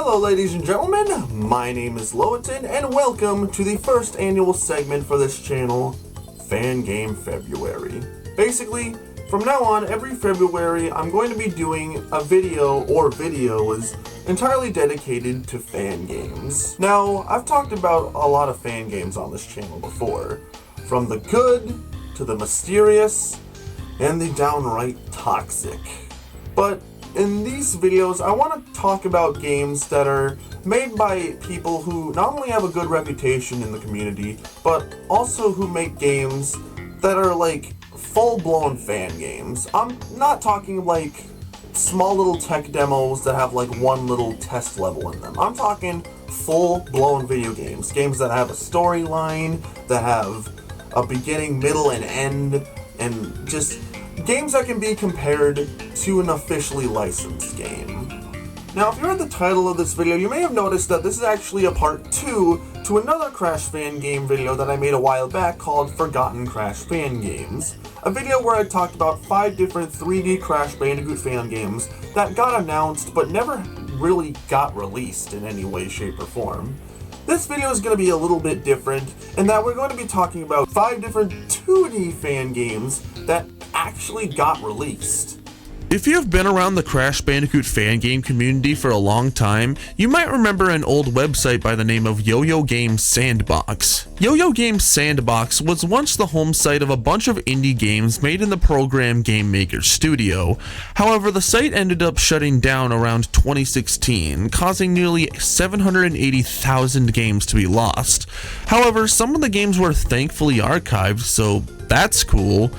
Hello ladies and gentlemen, my name is Loeton and welcome to the first annual segment for this channel, Fan Game February. Basically, from now on, every February I'm going to be doing a video or videos entirely dedicated to fan games. Now, I've talked about a lot of fan games on this channel before, from the good to the mysterious and the downright toxic. But in these videos, I want to talk about games that are made by people who not only have a good reputation in the community, but also who make games that are like full-blown fan games. I'm not talking like small little tech demos that have like one little test level in them. I'm talking full-blown video games. Games that have a storyline, that have a beginning, middle, and end, and just games that can be compared to an officially licensed game. Now, if you read the title of this video, you may have noticed that this is actually a part 2 to another Crash fan game video that I made a while back called Forgotten Crash Fan Games. A video where I talked about 5 different 3D Crash Bandicoot fan games that got announced but never really got released in any way, shape, or form. This video is going to be a little bit different in that we're going to be talking about 5 different 2D fan games that actually got released. If you have been around the Crash Bandicoot fan game community for a long time, you might remember an old website by the name of Yo-Yo Games Sandbox. Yo-Yo Games Sandbox was once the home site of a bunch of indie games made in the program Game Maker Studio. However, the site ended up shutting down around 2016, causing nearly 780,000 games to be lost. However, some of the games were thankfully archived, so that's cool.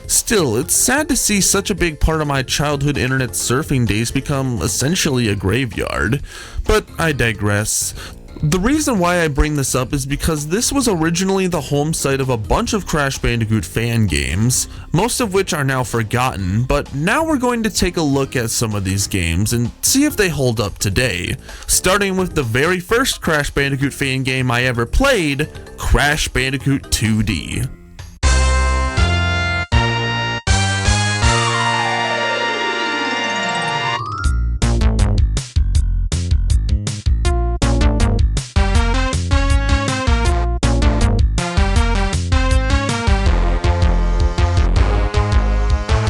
Still, it's sad to see such a big part of my childhood internet surfing days become essentially a graveyard. But I digress. The reason why I bring this up is because this was originally the home site of a bunch of Crash Bandicoot fan games, most of which are now forgotten, but now we're going to take a look at some of these games and see if they hold up today. Starting with the very first Crash Bandicoot fan game I ever played, Crash Bandicoot 2D.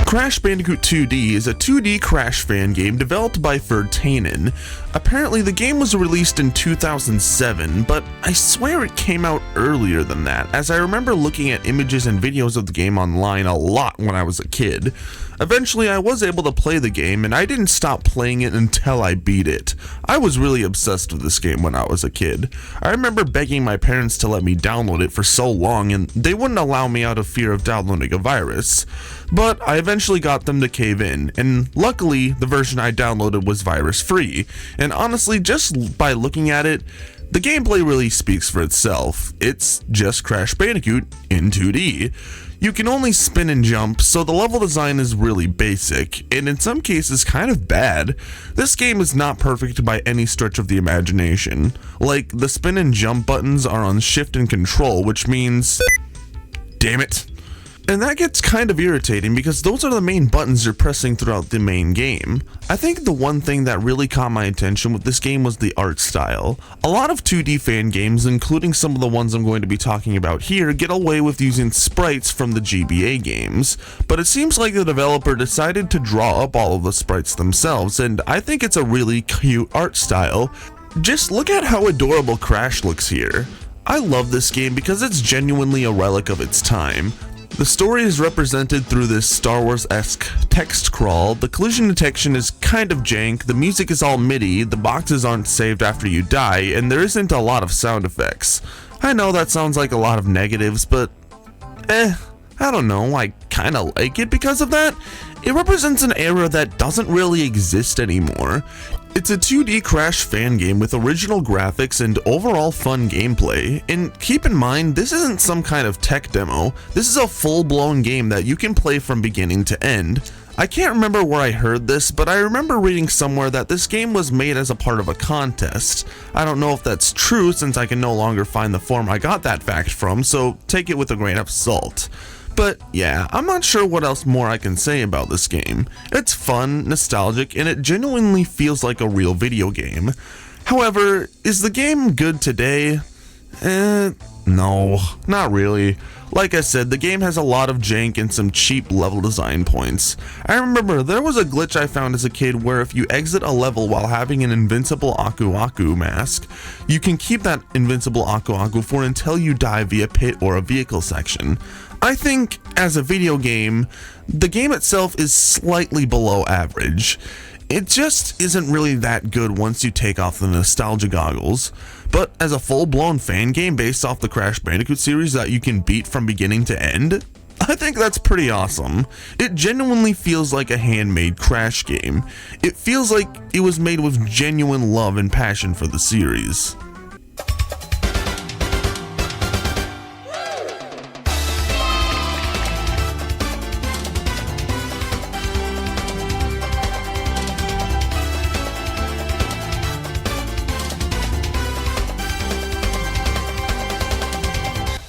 Crash Bandicoot 2D is a 2D Crash fan game developed by Vertainen. Apparently the game was released in 2007, but I swear it came out earlier than that, as I remember looking at images and videos of the game online a lot when I was a kid. Eventually I was able to play the game, and I didn't stop playing it until I beat it. I was really obsessed with this game when I was a kid. I remember begging my parents to let me download it for so long, and they wouldn't allow me out of fear of downloading a virus. But I eventually got them to cave in, and luckily the version I downloaded was virus-free, and honestly, just by looking at it, the gameplay really speaks for itself. It's just Crash Bandicoot in 2D. You can only spin and jump, so the level design is really basic, and in some cases kind of bad. This game is not perfect by any stretch of the imagination. Like, the spin and jump buttons are on shift and control, which means... damn it. And that gets kind of irritating because those are the main buttons you're pressing throughout the main game. I think the one thing that really caught my attention with this game was the art style. A lot of 2D fan games, including some of the ones I'm going to be talking about here, get away with using sprites from the GBA games, but it seems like the developer decided to draw up all of the sprites themselves, and I think it's a really cute art style. Just look at how adorable Crash looks here. I love this game because it's genuinely a relic of its time. The story is represented through this Star Wars-esque text crawl, the collision detection is kind of jank, the music is all MIDI, the boxes aren't saved after you die, and there isn't a lot of sound effects. I know that sounds like a lot of negatives, but I don't know, I kinda like it because of that. It represents an era that doesn't really exist anymore. It's a 2D Crash fan game with original graphics and overall fun gameplay, and keep in mind, this isn't some kind of tech demo, this is a full-blown game that you can play from beginning to end. I can't remember where I heard this, but I remember reading somewhere that this game was made as a part of a contest. I don't know if that's true since I can no longer find the forum I got that fact from, so take it with a grain of salt. But yeah, I'm not sure what else more I can say about this game. It's fun, nostalgic, and it genuinely feels like a real video game. However, is the game good today? No, not really. Like I said, the game has a lot of jank and some cheap level design points. I remember there was a glitch I found as a kid where if you exit a level while having an invincible Aku Aku mask, you can keep that invincible Aku Aku for until you die via pit or a vehicle section. I think, as a video game, the game itself is slightly below average. It just isn't really that good once you take off the nostalgia goggles. But as a full-blown fan game based off the Crash Bandicoot series that you can beat from beginning to end, I think that's pretty awesome. It genuinely feels like a handmade Crash game. It feels like it was made with genuine love and passion for the series.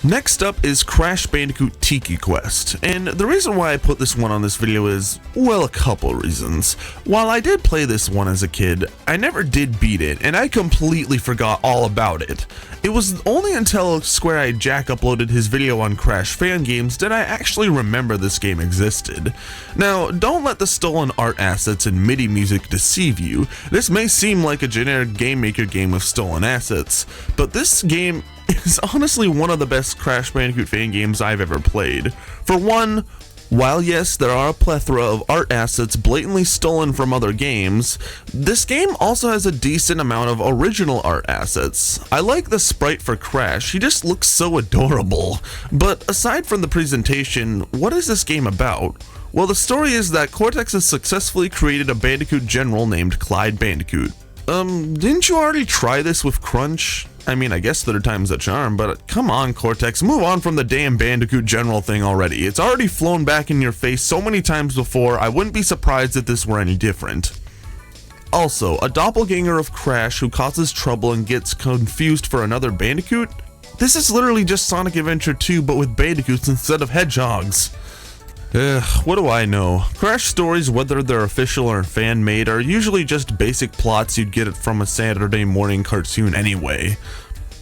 Next up is Crash Bandicoot Tiki Quest, and the reason why I put this one on this video is, well, a couple reasons. While I did play this one as a kid, I never did beat it, and I completely forgot all about it. It was only until Square Eyed Jack uploaded his video on Crash Fan Games that I actually remember this game existed. Now, don't let the stolen art assets and MIDI music deceive you. This may seem like a generic Game Maker game with stolen assets, but this game is honestly one of the best Crash Bandicoot fan games I've ever played. For one, while yes, there are a plethora of art assets blatantly stolen from other games, this game also has a decent amount of original art assets. I like the sprite for Crash, he just looks so adorable. But aside from the presentation, what is this game about? Well, the story is that Cortex has successfully created a Bandicoot general named Clyde Bandicoot. Didn't you already try this with Crunch? I mean, I guess third time's a charm, but come on, Cortex, move on from the damn Bandicoot General thing already. It's already flown back in your face so many times before, I wouldn't be surprised if this were any different. Also, a doppelganger of Crash who causes trouble and gets confused for another Bandicoot? This is literally just Sonic Adventure 2, but with Bandicoots instead of hedgehogs. What do I know? Crash stories, whether they're official or fan-made, are usually just basic plots you'd get it from a Saturday morning cartoon anyway.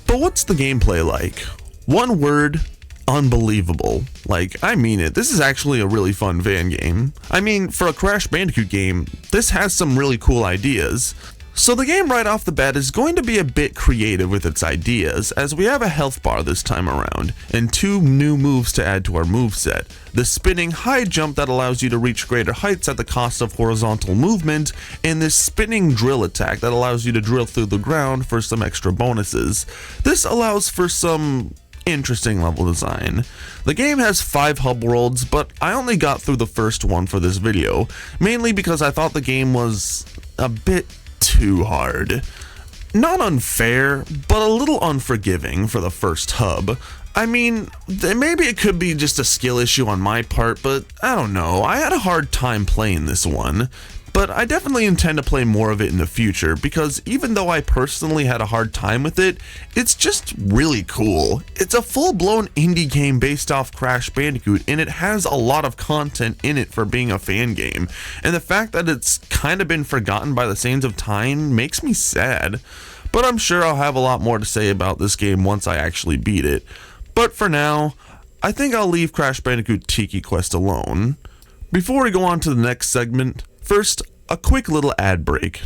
But what's the gameplay like? One word, unbelievable. Like, I mean it, this is actually a really fun fan game. I mean, for a Crash Bandicoot game, this has some really cool ideas. So the game right off the bat is going to be a bit creative with its ideas, as we have a health bar this time around, and two new moves to add to our moveset. The spinning high jump that allows you to reach greater heights at the cost of horizontal movement, and this spinning drill attack that allows you to drill through the ground for some extra bonuses. This allows for some interesting level design. The game has 5 hub worlds, but I only got through the first one for this video, mainly because I thought the game was a bit too hard. Not unfair, but a little unforgiving for the first hub. I mean, maybe it could be just a skill issue on my part, but I don't know. I had a hard time playing this one. But I definitely intend to play more of it in the future, because even though I personally had a hard time with it, it's just really cool. It's a full-blown indie game based off Crash Bandicoot, and it has a lot of content in it for being a fan game, and the fact that it's kind of been forgotten by the sands of time makes me sad. But I'm sure I'll have a lot more to say about this game once I actually beat it. But for now, I think I'll leave Crash Bandicoot Tiki Quest alone. Before we go on to the next segment, first, a quick little ad break.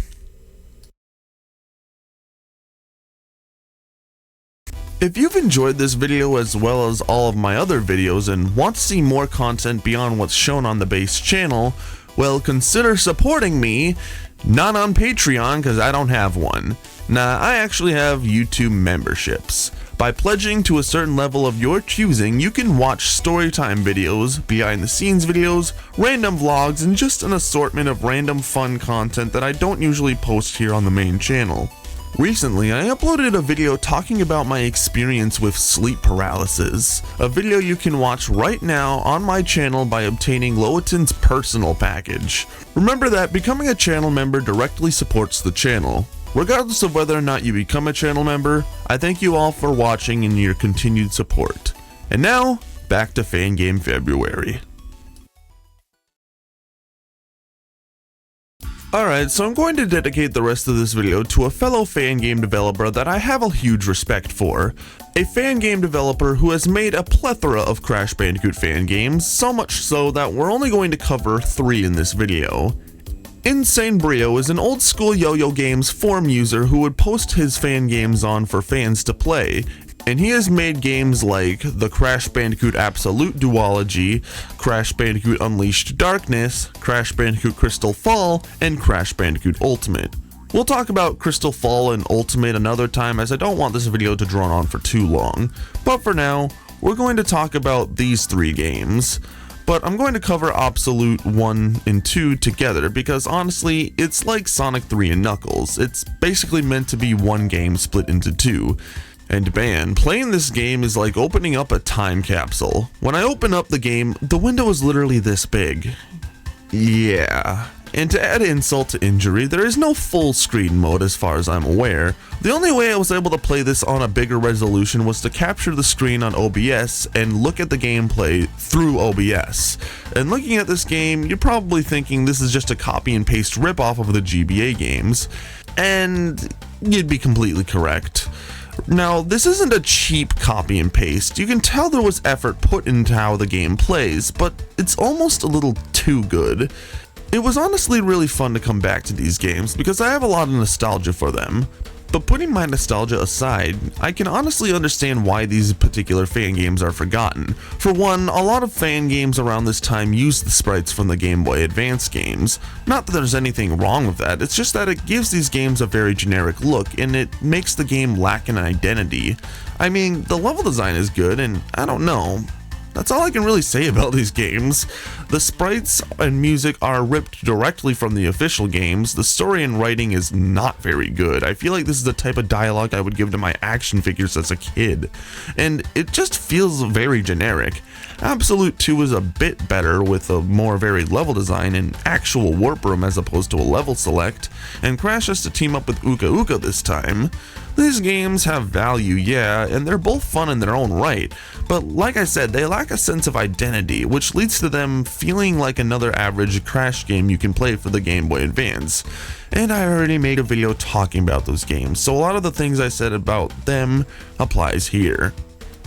If you've enjoyed this video as well as all of my other videos and want to see more content beyond what's shown on the base channel, well, consider supporting me. Not on Patreon, because I don't have one. Nah, I actually have YouTube memberships. By pledging to a certain level of your choosing, you can watch storytime videos, behind the scenes videos, random vlogs, and just an assortment of random fun content that I don't usually post here on the main channel. Recently, I uploaded a video talking about my experience with sleep paralysis, a video you can watch right now on my channel by obtaining Lowatin's personal package. Remember that becoming a channel member directly supports the channel. Regardless of whether or not you become a channel member, I thank you all for watching and your continued support. And now, back to Fan Game February. Alright, so I'm going to dedicate the rest of this video to a fellow fan game developer that I have a huge respect for. A fan game developer who has made a plethora of Crash Bandicoot fan games, so much so that we're only going to cover 3 in this video. Insane Brio is an old school Yo-Yo Games forum user who would post his fan games on for fans to play, and he has made games like the Crash Bandicoot Absolute Duology, Crash Bandicoot Unleashed Darkness, Crash Bandicoot Crystal Fall, and Crash Bandicoot Ultimate. We'll talk about Crystal Fall and Ultimate another time, as I don't want this video to draw on for too long, but for now, we're going to talk about these 3 games. But I'm going to cover Absolute 1 and 2 together because honestly, it's like Sonic 3 and Knuckles. It's basically meant to be one game split into 2. And man, playing this game is like opening up a time capsule. When I open up the game, the window is literally this big. Yeah. And to add insult to injury, there is no full screen mode as far as I'm aware. The only way I was able to play this on a bigger resolution was to capture the screen on OBS and look at the gameplay through OBS. And looking at this game, you're probably thinking this is just a copy and paste ripoff of the GBA games. And you'd be completely correct. Now, this isn't a cheap copy and paste. You can tell there was effort put into how the game plays, but it's almost a little too good. It was honestly really fun to come back to these games because I have a lot of nostalgia for them. But putting my nostalgia aside, I can honestly understand why these particular fan games are forgotten. For one, a lot of fan games around this time used the sprites from the Game Boy Advance games. Not that there's anything wrong with that, it's just that it gives these games a very generic look and it makes the game lack an identity. I mean, the level design is good and I don't know. That's all I can really say about these games. The sprites and music are ripped directly from the official games. The story and writing is not very good. I feel like this is the type of dialogue I would give to my action figures as a kid. And it just feels very generic. Absolute 2 is a bit better with a more varied level design and actual warp room as opposed to a level select. And Crash has to team up with Uka Uka this time. These games have value, yeah, and they're both fun in their own right, but like I said, they lack a sense of identity, which leads to them feeling like another average Crash game you can play for the Game Boy Advance. And I already made a video talking about those games, so a lot of the things I said about them applies here.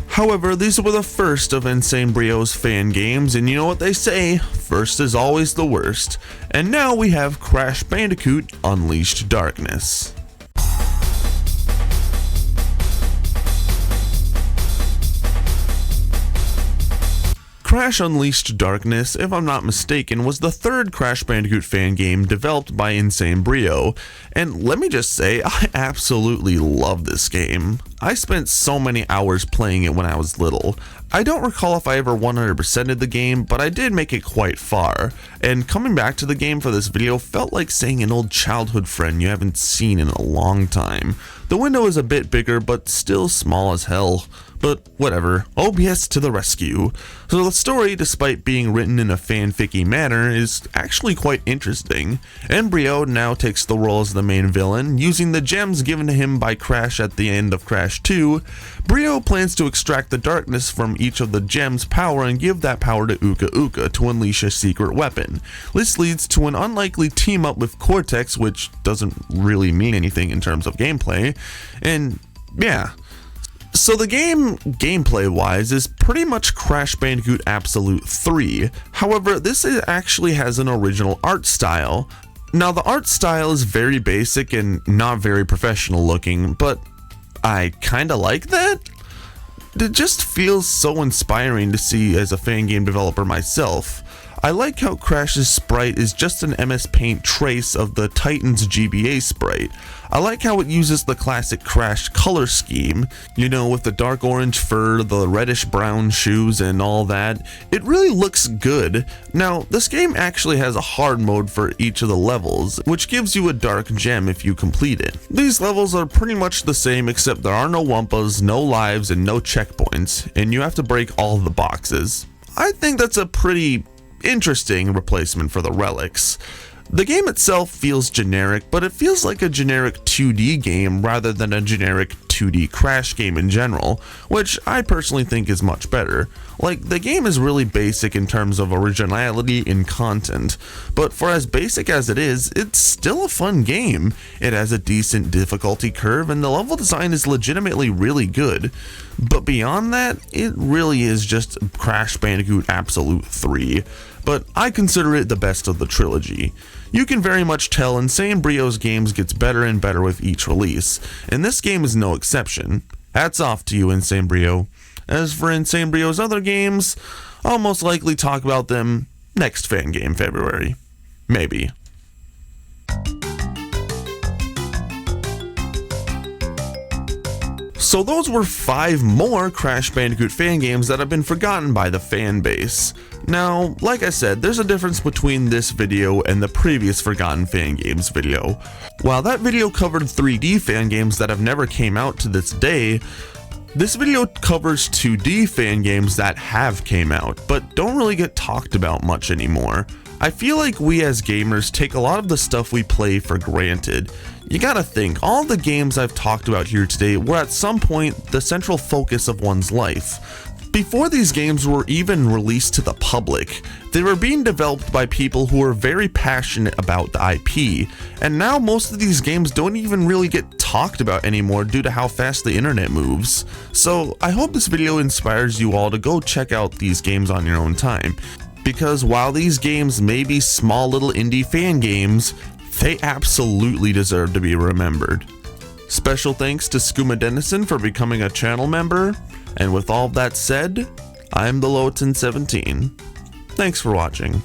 However, these were the first of Insane Brio's fan games, and you know what they say, first is always the worst. And now we have Crash Bandicoot Unleashed Darkness. Crash Unleashed Darkness, if I'm not mistaken, was the 3rd Crash Bandicoot fan game developed by Insane Brio, and let me just say, I absolutely love this game. I spent so many hours playing it when I was little. I don't recall if I ever 100%ed the game, but I did make it quite far, and coming back to the game for this video felt like seeing an old childhood friend you haven't seen in a long time. The window is a bit bigger, but still small as hell. But whatever, OBS to the rescue. So the story, despite being written in a fanficky manner, is actually quite interesting. And Brio now takes the role as the main villain, using the gems given to him by Crash at the end of Crash 2. Brio plans to extract the darkness from each of the gems' power and give that power to Uka Uka to unleash a secret weapon. This leads to an unlikely team up with Cortex, which doesn't really mean anything in terms of gameplay. And yeah. So the game, gameplay-wise, is pretty much Crash Bandicoot Absolute 3. However, this actually has an original art style. Now, the art style is very basic and not very professional looking, but I kinda like that. It just feels so inspiring to see as a fan game developer myself. I like how Crash's sprite is just an MS Paint trace of the Titan's GBA sprite. I like how it uses the classic Crash color scheme, you know, with the dark orange fur, the reddish brown shoes and all that. It really looks good. Now, this game actually has a hard mode for each of the levels, which gives you a dark gem if you complete it. These levels are pretty much the same except there are no Wumpas, no lives, and no checkpoints, and you have to break all the boxes. I think that's a pretty interesting replacement for the relics. The game itself feels generic, but it feels like a generic 2D game rather than a generic 2D crash game in general, which I personally think is much better. Like, the game is really basic in terms of originality in content, but for as basic as it is, it's still a fun game. It has a decent difficulty curve, and the level design is legitimately really good. But beyond that, it really is just Crash Bandicoot Absolute 3, but I consider it the best of the trilogy. You can very much tell Insane Brio's games gets better and better with each release, and this game is no exception. Hats off to you, Insane Brio. As for Insane Brio's other games, I'll most likely talk about them next Fan Game February. Maybe. So those were 5 more Crash Bandicoot fan games that have been forgotten by the fan base. Now, like I said, there's a difference between this video and the previous Forgotten Fan Games video. While that video covered 3D fan games that have never came out to this day, this video covers 2D fan games that have came out, but don't really get talked about much anymore. I feel like we as gamers take a lot of the stuff we play for granted. You gotta think, all the games I've talked about here today were at some point the central focus of one's life. Before these games were even released to the public, they were being developed by people who were very passionate about the IP, and now most of these games don't even really get talked about anymore due to how fast the internet moves. So I hope this video inspires you all to go check out these games on your own time, because while these games may be small little indie fan games, they absolutely deserve to be remembered. Special thanks to Skooma Dennison for becoming a channel member, and with all that said, I'm the Lotan17. Thanks for watching.